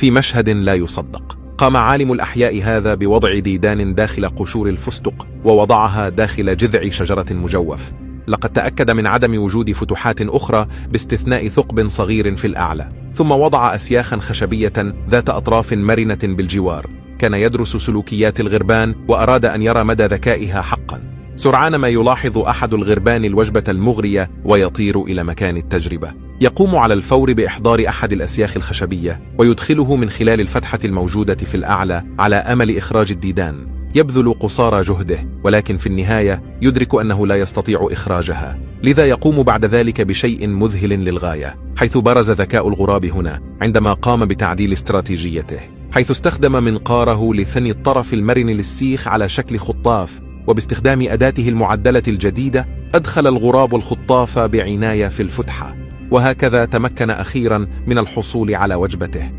في مشهد لا يصدق. قام عالم الأحياء هذا بوضع ديدان داخل قشور الفستق ووضعها داخل جذع شجرة مجوف. لقد تأكد من عدم وجود فتحات أخرى باستثناء ثقب صغير في الأعلى، ثم وضع أسياخا خشبية ذات أطراف مرنة بالجوار. كان يدرس سلوكيات الغربان وأراد أن يرى مدى ذكائها حقا. سرعان ما يلاحظ أحد الغربان الوجبة المغرية ويطير إلى مكان التجربة. يقوم على الفور بإحضار أحد الأسياخ الخشبية ويدخله من خلال الفتحة الموجودة في الأعلى على أمل إخراج الديدان. يبذل قصارى جهده، ولكن في النهاية يدرك أنه لا يستطيع إخراجها، لذا يقوم بعد ذلك بشيء مذهل للغاية، حيث برز ذكاء الغراب هنا عندما قام بتعديل استراتيجيته، حيث استخدم منقاره لثني الطرف المرن للسيخ على شكل خطاف، وباستخدام أداته المعدلة الجديدة أدخل الغراب الخطاف بعناية في الفتحة، وهكذا تمكن أخيرا من الحصول على وجبته.